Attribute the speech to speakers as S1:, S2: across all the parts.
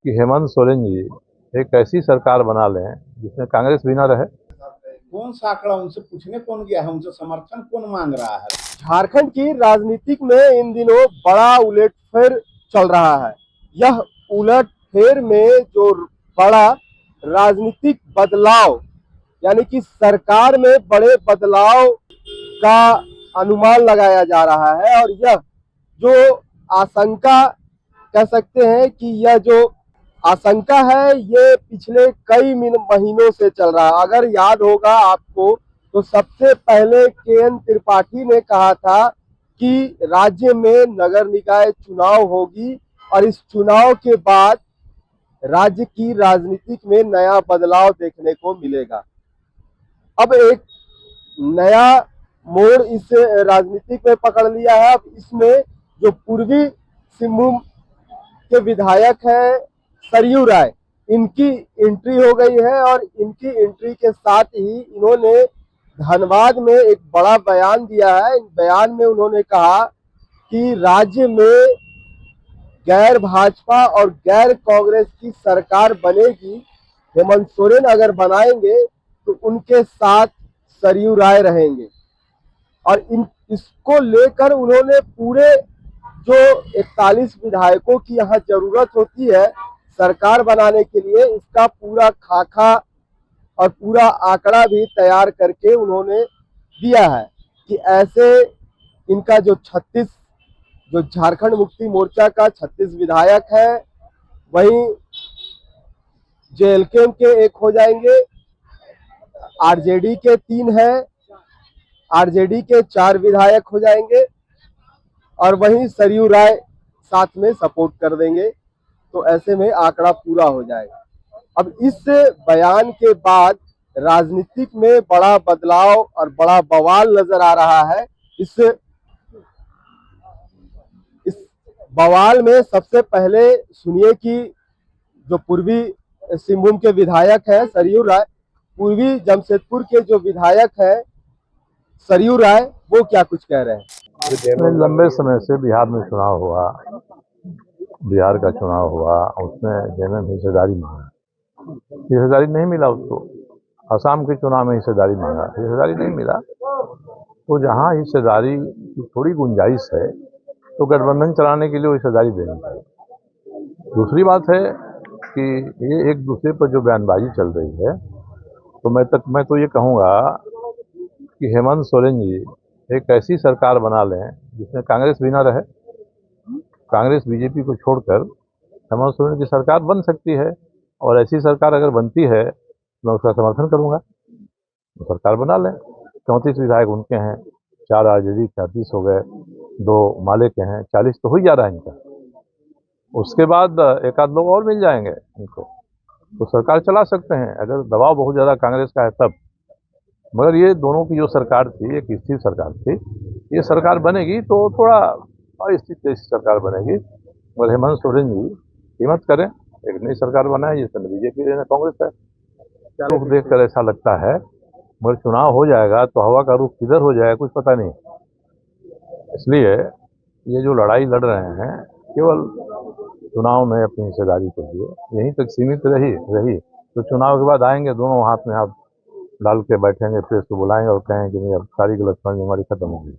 S1: कि हेमंत सोरेन जी एक ऐसी सरकार बना लें जिसमें कांग्रेस भी ना रहे।
S2: कौन सा आंकड़ा उनसे पूछने कौन गया है, उनसे समर्थन कौन मांग रहा है?
S3: झारखंड की राजनीतिक में इन दिनों बड़ा उलटफेर चल रहा है। यह उलटफेर में जो बड़ा राजनीतिक बदलाव यानी कि सरकार में बड़े बदलाव का अनुमान लगाया जा रहा है और यह जो आशंका कह सकते हैं कि यह जो आशंका है ये पिछले कई महीनों से चल रहा है। अगर याद होगा आपको तो सबसे पहले के.एन. त्रिपाठी ने कहा था कि राज्य में नगर निकाय चुनाव होगी और इस चुनाव के बाद राज्य की राजनीति में नया बदलाव देखने को मिलेगा। अब एक नया मोड़ इस राजनीति में पकड़ लिया है। अब इसमें जो पूर्वी सिंहभूम के विधायक है सरयू राय, इनकी एंट्री हो गई है और इनकी एंट्री के साथ ही इन्होंने धनबाद में एक बड़ा बयान दिया है। इस बयान में उन्होंने कहा कि राज्य में गैर भाजपा और गैर कांग्रेस की सरकार बनेगी, हेमंत सोरेन अगर बनाएंगे तो उनके साथ सरयू राय रहेंगे और इसको लेकर उन्होंने पूरे जो 41 विधायकों की यहाँ जरूरत होती है सरकार बनाने के लिए, इसका पूरा खाका और पूरा आंकड़ा भी तैयार करके उन्होंने दिया है कि ऐसे इनका जो 36 जो झारखंड मुक्ति मोर्चा का 36 विधायक है, वहीं जेएलके के एक हो जाएंगे, आरजेडी के 3 है, आरजेडी के 4 विधायक हो जाएंगे और वहीं सरयू राय साथ में सपोर्ट कर देंगे, तो ऐसे में आंकड़ा पूरा हो जाएगा। अब इस बयान के बाद राजनीतिक में बड़ा बदलाव और बड़ा बवाल नजर आ रहा है। इस बवाल में सबसे पहले सुनिए कि जो पूर्वी सिंहभूम के विधायक है सरयू राय, पूर्वी जमशेदपुर के जो विधायक है सरयू राय, वो क्या कुछ कह रहे हैं।
S1: लंबे समय से बिहार में चुनाव हुआ, बिहार का चुनाव हुआ, उसमें जेएमएम हिस्सेदारी मांगा, हिस्सेदारी नहीं मिला उसको। असम के चुनाव में हिस्सेदारी मांगा, हिस्सेदारी नहीं मिला। तो जहाँ हिस्सेदारी की थोड़ी गुंजाइश है तो गठबंधन चलाने के लिए हिस्सेदारी देनी चाहिए। दूसरी बात है कि ये एक दूसरे पर जो बयानबाजी चल रही है, तो मैं तो ये कहूँगा कि हेमंत सोरेन जी एक ऐसी सरकार बना लें जिसमें कांग्रेस भी ना रहे। कांग्रेस बीजेपी को छोड़कर हेमंत सोरेन की सरकार बन सकती है और ऐसी सरकार अगर बनती है तो मैं उसका समर्थन करूंगा। तो सरकार बना लें। 34 विधायक उनके हैं, 4 आरजेडी, 36 हो गए, 2 माले के हैं, 40 तो हो ही जा रहा है इनका। उसके बाद एक आध लोग और मिल जाएंगे इनको, तो सरकार चला सकते हैं अगर दबाव बहुत ज़्यादा कांग्रेस का है तब। मगर ये दोनों की जो सरकार थी, एक स्थिर सरकार थी, ये सरकार बनेगी तो थोड़ा अस्थिर जैसी सरकार बनेगी। मगर हेमंत सोरेन जी हिम्मत करें, एक नई सरकार बनाए जिसमें बीजेपी ना कांग्रेस है। रुख देख कर ऐसा लगता है, मगर चुनाव हो जाएगा तो हवा का रुख किधर हो जाएगा कुछ पता नहीं। इसलिए ये जो लड़ाई लड़ रहे हैं केवल चुनाव में अपनी हिस्सेदारी के लिए यहीं तक सीमित रही तो चुनाव के बाद आएंगे, दोनों हाथ में हाथ डाल के बैठेंगे, प्रेस को बुलाएंगे और कहेंगे कि नहीं अब सारी गलतफहमी हमारी खत्म हो गई।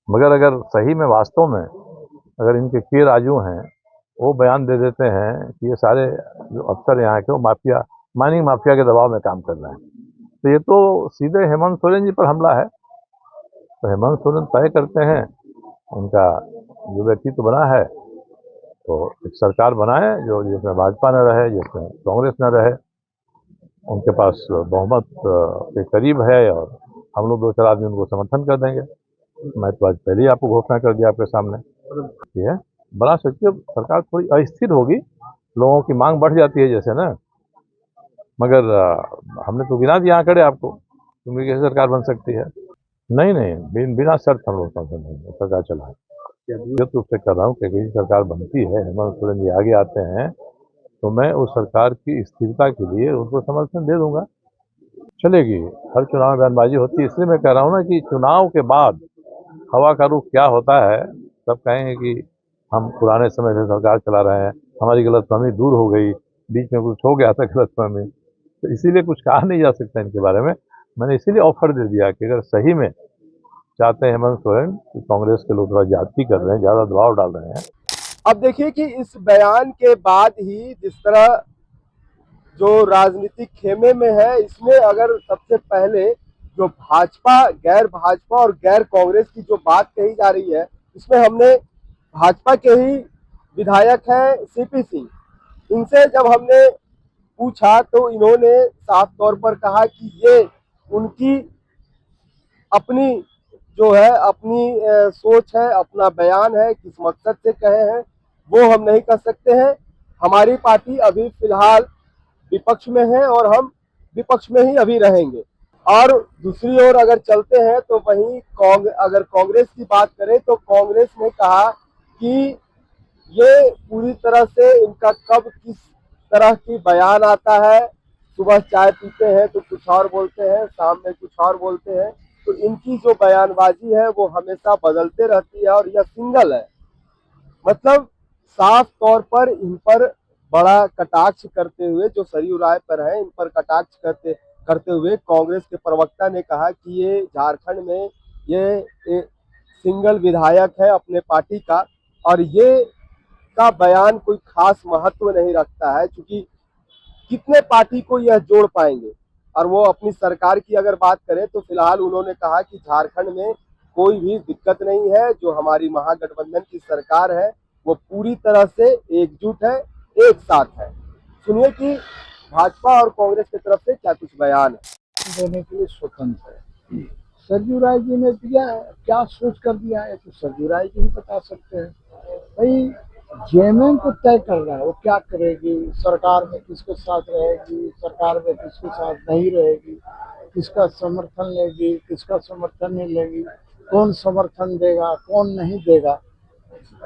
S1: मगर अगर सही में वास्तव में अगर इनके के राजू हैं, वो बयान दे देते हैं कि ये सारे जो अफसर यहाँ के वो माफिया, माइनिंग माफिया के दबाव में काम कर रहे हैं, तो ये तो सीधे हेमंत सोरेन जी पर हमला है। तो हेमंत सोरेन तय करते हैं, उनका जो व्यक्तित्व बना है तो एक सरकार बनाए जो जिसमें भाजपा न रहे, जिसमें कांग्रेस न रहे, उनके पास बहुमत के करीब है और हम लोग 2-4 आदमी उनको समर्थन कर देंगे। मैं तो आज पहले ही आपको घोषणा कर दिया आपके सामने, ये बना सकती है सरकार। थोड़ी अस्थिर होगी, लोगों की मांग बढ़ जाती है जैसे ना, मगर हमने तो गिना दिया आंकड़े आपको, क्योंकि कैसे सरकार बन सकती है। नहीं, बिना शर्त हम लोग समर्थन देंगे, सरकार चलाए। व्यक्तिगत रूप से कर रहा हूँ कि यदि सरकार बनती है, हेमंत सोरेन जी आगे आते हैं, तो मैं उस सरकार की स्थिरता के लिए उनको समर्थन दे दूंगा। चलेगी, हर चुनाव में बयानबाजी होती है, इसलिए मैं कह रहा हूँ ना कि चुनाव के बाद हवा का रुख क्या होता है। सब कहेंगे कि हम पुराने समय से सरकार चला रहे हैं, हमारी गलतफहमी दूर हो गई, बीच में कुछ हो गया था गलतफहमी, तो इसीलिए कुछ कहा नहीं जा सकता इनके बारे में। मैंने इसीलिए ऑफर दे दिया कि अगर सही में चाहते हैं हेमंत सोरेन कि कांग्रेस के लोग थोड़ा ज्यादती कर रहे हैं, ज्यादा दबाव डाल रहे हैं।
S3: अब देखिए कि इस बयान के बाद ही जिस तरह जो राजनीतिक खेमे में है, इसमें अगर सबसे पहले जो भाजपा, गैर भाजपा और गैर कांग्रेस की जो बात कही जा रही है, इसमें हमने भाजपा के ही विधायक हैं सीपी सिंह, इनसे जब हमने पूछा तो इन्होंने साफ तौर पर कहा कि ये उनकी अपनी जो है अपनी सोच है, अपना बयान है, किस मकसद से कहे हैं वो हम नहीं कर सकते हैं। हमारी पार्टी अभी फिलहाल विपक्ष में है और हम विपक्ष में ही अभी रहेंगे। और दूसरी ओर अगर चलते हैं तो वहीं अगर कांग्रेस की बात करें तो कांग्रेस ने कहा कि ये पूरी तरह से इनका कब किस तरह की बयान आता है, सुबह चाय पीते हैं तो कुछ और बोलते हैं, शाम में कुछ और बोलते हैं, तो इनकी जो बयानबाजी है वो हमेशा बदलते रहती है और यह सिंगल है। मतलब साफ तौर पर इन पर बड़ा कटाक्ष करते हुए, जो सरयू राय पर है इन पर कटाक्ष करते करते हुए कांग्रेस के प्रवक्ता ने कहा कि ये झारखंड में ये एक सिंगल विधायक है अपने पार्टी का और ये का बयान कोई खास महत्व नहीं रखता है, क्योंकि कितने पार्टी को यह जोड़ पाएंगे। और वो अपनी सरकार की अगर बात करें तो फिलहाल उन्होंने कहा कि झारखंड में कोई भी दिक्कत नहीं है, जो हमारी महागठबंधन की सरकार है वो पूरी तरह से एकजुट है, एक साथ है। सुनिए कि भाजपा और कांग्रेस की तरफ से क्या कुछ बयान है।
S4: देने के लिए स्वतंत्र है। सरयू राय जी ने दिया, क्या सोच कर दिया है तो सरयू राय जी ही बता सकते हैं। भाई जेएमएम को तय कर रहा है वो क्या करेगी, सरकार में किसके साथ रहेगी, सरकार में किसके साथ नहीं रहेगी, किसका समर्थन लेगी, किसका समर्थन नहीं लेगी, कौन समर्थन देगा, कौन नहीं देगा,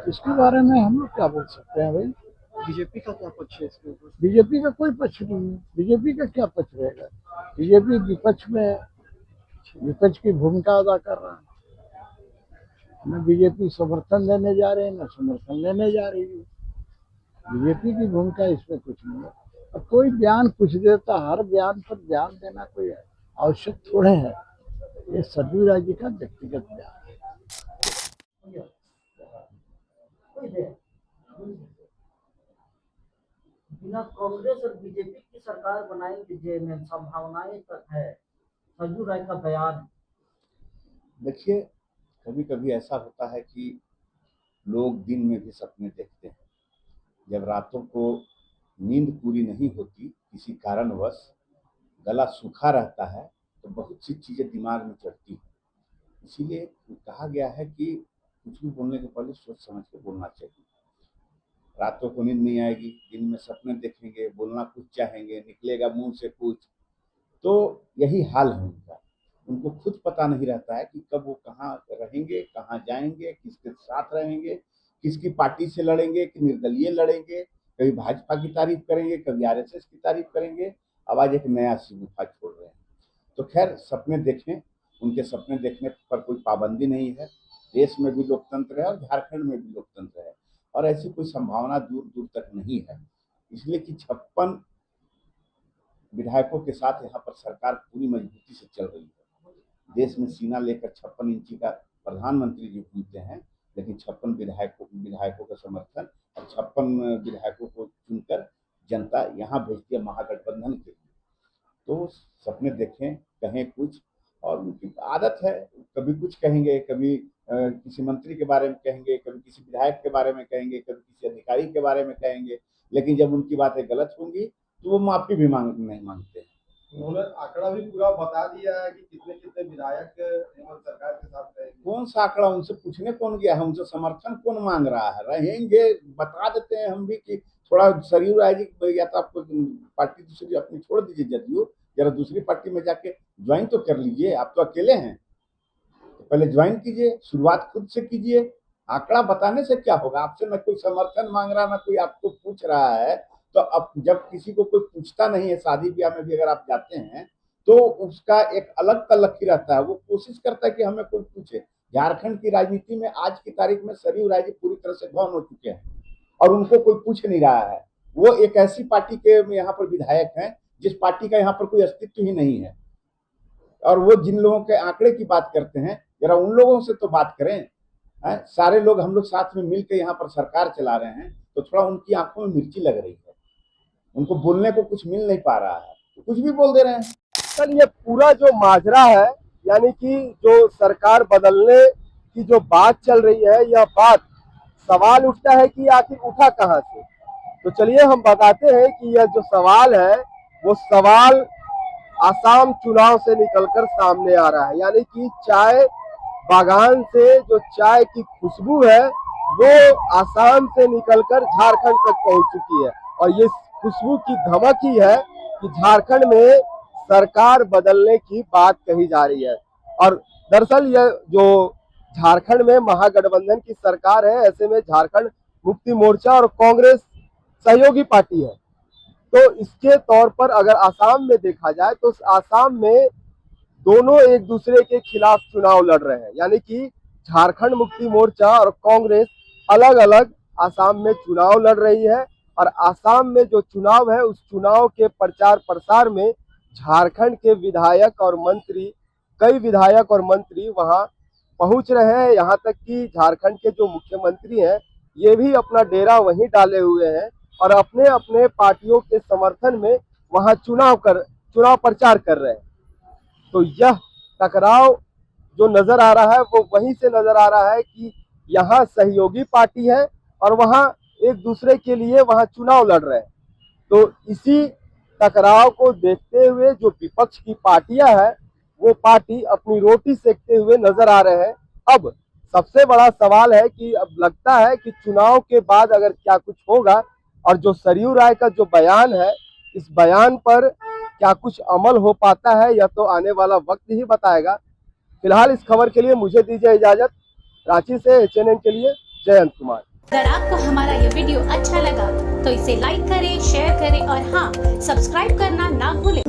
S4: इसके बारे में हम लोग क्या बोल सकते हैं। भाई
S2: बीजेपी का क्या पक्ष है इसके ऊपर?
S4: बीजेपी का कोई पक्ष नहीं है, बीजेपी का क्या पक्ष रहेगा। बीजेपी विपक्ष में विपक्ष की भूमिका अदा कर रहा है। न बीजेपी समर्थन देने जा रहे हैं न समर्थन लेने जा रही है। बीजेपी की भूमिका इसमें कुछ नहीं है। अब कोई बयान कुछ देता, हर बयान पर बयान देना कोई आवश्यक थोड़े है। ये सरयू राय जी का व्यक्तिगत बयान है।
S5: बिना कांग्रेस और बीजेपी की सरकार बनाएंगे जेएमएम, संभावनाएं तक है, सरयू राय का बयान।
S2: देखिए, कभी कभी ऐसा होता है कि लोग दिन में भी सपने देखते हैं। जब रातों को नींद पूरी नहीं होती, किसी कारणवश गला सूखा रहता है, तो बहुत सी चीज़ें दिमाग में चढ़ती हैं। इसीलिए कहा गया है कि कुछ भी बोलने के पहले सोच समझ के बोलना चाहिए। रातों को नींद नहीं आएगी, दिन में सपने देखेंगे, बोलना कुछ चाहेंगे, निकलेगा मुंह से कुछ, तो यही हाल है उनका। उनको खुद पता नहीं रहता है कि कब वो कहाँ रहेंगे, कहाँ जाएंगे, किसके साथ रहेंगे, किसकी पार्टी से लड़ेंगे, कि निर्दलीय लड़ेंगे, कभी भाजपा की तारीफ करेंगे, कभी आरएसएस की तारीफ करेंगे। अब आज एक नया गुफा छोड़ रहे हैं। तो खैर, सपने देखें, उनके सपने देखने पर कोई पाबंदी नहीं है। देश में भी लोकतंत्र है और झारखंड में भी लोकतंत्र है, और ऐसी कोई संभावना दूर दूर तक नहीं है। इसलिए कि 56 विधायकों के साथ यहाँ पर सरकार पूरी मजबूती से चल रही है। देश में सीना लेकर 56 इंची का प्रधानमंत्री जी घूमते हैं, लेकिन 56 विधायकों का समर्थन और 56 विधायकों को चुनकर जनता यहाँ भेजती है महागठबंधन के लिए। तो सपने देखें, कहें कुछ, और उनकी आदत है, कभी कुछ कहेंगे, कभी किसी मंत्री के बारे में कहेंगे, कभी किसी विधायक के बारे में कहेंगे, कभी किसी अधिकारी के बारे में कहेंगे, लेकिन जब उनकी बातें गलत होंगी तो वो माफी भी नहीं मांगते हैं।
S3: उन्होंने आंकड़ा भी पूरा बता दिया है कि कितने कितने विधायक हेमंत सरकार के साथ रहेंगे।
S2: कौन सा आंकड़ा उनसे पूछने कौन गया है, उनसे समर्थन कौन मांग रहा है? रहेंगे, बता देते हैं हम भी कि थोड़ा सरयू राय जी, या तो आपको पार्टी दूसरी अपनी छोड़ दीजिए, जदयू, जरा दूसरी पार्टी में जाके ज्वाइन तो कर लीजिए। आप तो अकेले हैं, तो पहले ज्वाइन कीजिए, शुरुआत खुद से कीजिए। आंकड़ा बताने से क्या होगा? आपसे न कोई समर्थन मांग रहा, न कोई आपको पूछ रहा है। तो अब जब किसी को कोई पूछता नहीं है, शादी ब्याह में भी अगर आप जाते हैं तो उसका एक अलग तलक ही रहता है, वो कोशिश करता है कि हमें कोई पूछे। झारखंड की राजनीति में आज की तारीख में सरयू राय जी पूरी तरह से गौन हो चुके हैं। और उनको कोई पूछ नहीं रहा है। वो एक ऐसी पार्टी के यहाँ पर विधायक हैं जिस पार्टी का यहाँ पर कोई अस्तित्व ही नहीं है। और वो जिन लोगों के आंकड़े की बात करते हैं, जरा उन लोगों से तो बात करें। सारे लोग हम लोग साथ में मिलकर यहाँ पर सरकार चला रहे हैं, तो थोड़ा उनकी आंखों में मिर्ची लग रही है, उनको बोलने को कुछ मिल नहीं पा रहा है, तो कुछ भी बोल दे रहे हैं।
S3: सर, ये पूरा जो माजरा है, यानी कि जो सरकार बदलने की जो बात चल रही है, यह बात सवाल उठता है कि आखिर उठा कहाँ से। तो चलिए हम बताते हैं कि यह जो सवाल है वो सवाल आसाम चुनाव से निकलकर सामने आ रहा है। यानी कि चाय बागान से जो चाय की खुशबू है वो आसाम से निकलकर झारखंड तक पहुंच चुकी है, और ये खुशबू की धमक ही है कि झारखंड में सरकार बदलने की बात कही जा रही है। और दरअसल यह जो झारखंड में महागठबंधन की सरकार है, ऐसे में झारखंड मुक्ति मोर्चा और कांग्रेस सहयोगी पार्टी है। तो इसके तौर पर अगर आसाम में देखा जाए तो आसाम में दोनों एक दूसरे के खिलाफ चुनाव लड़ रहे हैं। यानी कि झारखंड मुक्ति मोर्चा और कांग्रेस अलग अलग आसाम में चुनाव लड़ रही है, और आसाम में जो चुनाव है उस चुनाव के प्रचार प्रसार में झारखंड के विधायक और मंत्री, कई विधायक और मंत्री वहां पहुंच रहे हैं। यहाँ तक कि झारखंड के जो मुख्यमंत्री हैं ये भी अपना डेरा वहीं डाले हुए हैं और अपने अपने पार्टियों के समर्थन में वहां चुनाव प्रचार कर रहे हैं। तो यह टकराव जो नजर आ रहा है वो वहीं से नजर आ रहा है कि यहाँ सहयोगी पार्टी है और वहाँ एक दूसरे के लिए वहाँ चुनाव लड़ रहे हैं। तो इसी टकराव को देखते हुए जो विपक्ष की पार्टियां हैं वो पार्टी अपनी रोटी सेकते हुए नजर आ रहे हैं। अब सबसे बड़ा सवाल है कि अब लगता है कि चुनाव के बाद अगर क्या कुछ होगा, और जो सरयू राय का जो बयान है, इस बयान पर क्या कुछ अमल हो पाता है यह तो आने वाला वक्त ही बताएगा। फिलहाल इस खबर के लिए मुझे दीजिए इजाजत। रांची से HNN के लिए जयंत कुमार।
S6: अगर आपको हमारा ये वीडियो अच्छा लगा तो इसे लाइक करें, शेयर करें और हाँ, सब्सक्राइब करना ना भूलें।